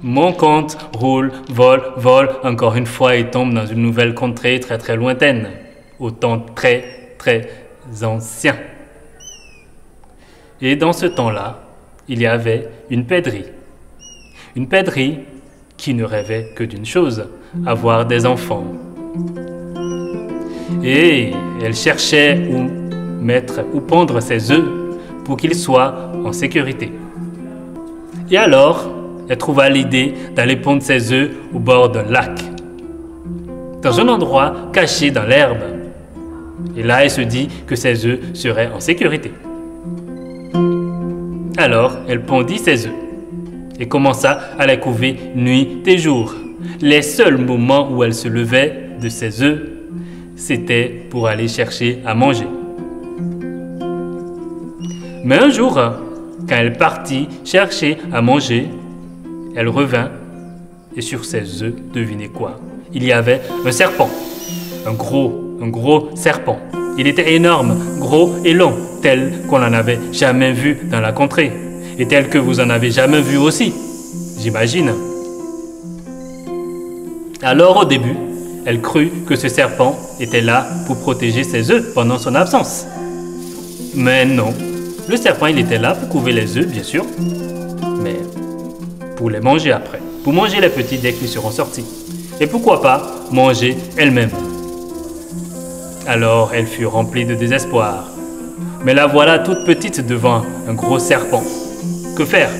Mon conte roule, vole, vole, encore une fois et tombe dans une nouvelle contrée très très lointaine, au temps très très ancien. Et dans ce temps-là, il y avait une pèderie. Une pèderie qui ne rêvait que d'une chose, avoir des enfants. Et elle cherchait où mettre ou pondre ses œufs pour qu'ils soient en sécurité. Et alors, elle trouva l'idée d'aller pondre ses œufs au bord d'un lac, dans un endroit caché dans l'herbe. Et là, elle se dit que ses œufs seraient en sécurité. Alors, elle pondit ses œufs et commença à les couver nuit et jour. Les seuls moments où elle se levait de ses œufs, c'était pour aller chercher à manger. Mais un jour, quand elle partit chercher à manger, elle revint et sur ses œufs, devinez quoi? Il y avait un serpent, un gros serpent. Il était énorme, gros et long, tel qu'on n'en avait jamais vu dans la contrée et tel que vous en avez jamais vu aussi, j'imagine. Alors au début, elle crut que ce serpent était là pour protéger ses œufs pendant son absence. Mais non, le serpent il était là pour couver les œufs bien sûr, mais pour les manger après, pour manger les petits dès qu'ils seront sortis. Et pourquoi pas manger elle-même. Alors elle fut remplie de désespoir. Mais la voilà toute petite devant un gros serpent. Que faire?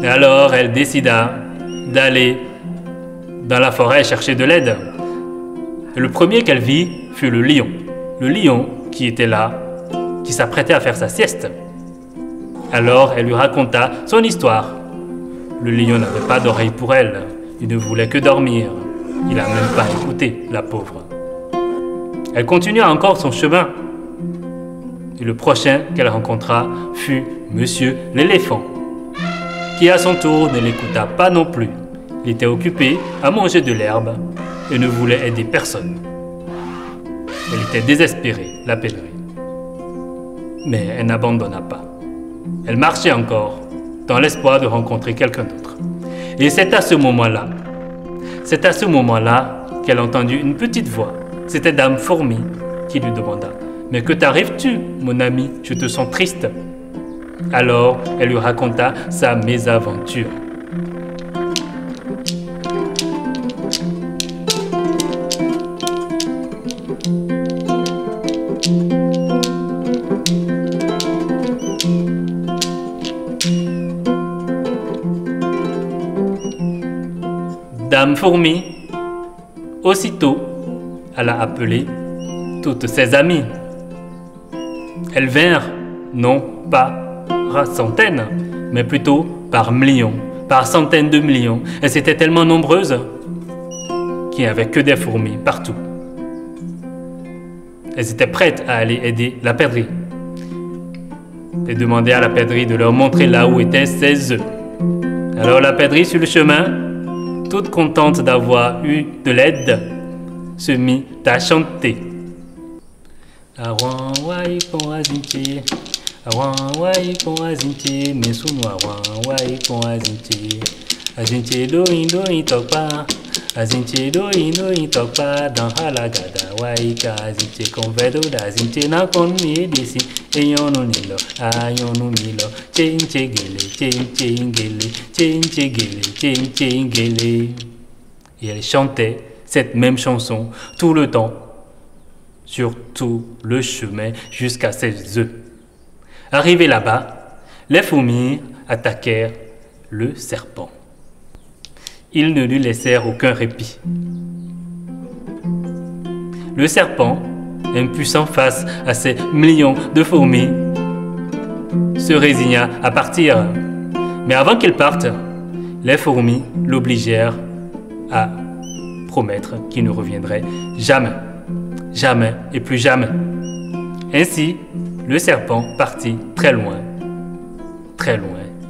Et alors elle décida d'aller dans la forêt chercher de l'aide. Et le premier qu'elle vit fut le lion. Le lion qui était là, qui s'apprêtait à faire sa sieste. Alors elle lui raconta son histoire. Le lion n'avait pas d'oreille pour elle. Il ne voulait que dormir. Il n'a même pas écouté, la pauvre. Elle continua encore son chemin. Et le prochain qu'elle rencontra fut Monsieur l'éléphant, qui à son tour ne l'écouta pas non plus. Il était occupé à manger de l'herbe et ne voulait aider personne. Elle était désespérée, la pèlerie. Mais elle n'abandonna pas. Elle marchait encore, dans l'espoir de rencontrer quelqu'un d'autre. Et c'est à ce moment-là qu'elle entendit une petite voix. C'était Dame Fourmi qui lui demanda « Mais que t'arrives-tu, mon ami? Je te sens triste. » Alors, elle lui raconta sa mésaventure. Dame Fourmi, aussitôt, elle a appelé toutes ses amies. Elles vinrent, non pas par centaines, mais plutôt par millions, par centaines de millions. Elles étaient tellement nombreuses qu'il n'y avait que des fourmis partout. Elles étaient prêtes à aller aider la pèlerie et demandaient à la pèlerie de leur montrer là où étaient ses œufs. Alors la pèlerie sur le chemin, toute contente d'avoir eu de l'aide, se mit à chanter. Et elle chantait cette même chanson tout le temps, sur tout le chemin jusqu'à ses œufs. Arrivés là-bas, les fourmis attaquèrent le serpent. Ils ne lui laissèrent aucun répit. Le serpent, impuissant face à ces millions de fourmis, se résigna à partir. Mais avant qu'il parte, les fourmis l'obligèrent à promettre qu'il ne reviendrait jamais, jamais et plus jamais. Ainsi, le serpent partit très loin,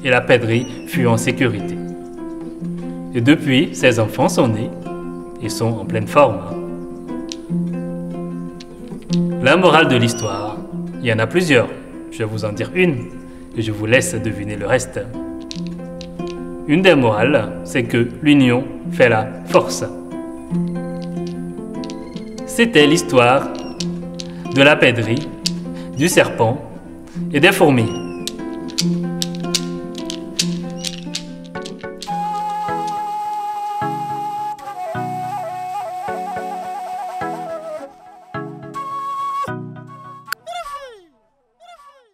et la pèlerie fut en sécurité. Et depuis, ses enfants sont nés et sont en pleine forme. La morale de l'histoire, il y en a plusieurs. Je vais vous en dire une et je vous laisse deviner le reste. Une des morales, c'est que l'union fait la force. C'était l'histoire de la pèlerie, du serpent et des fourmis.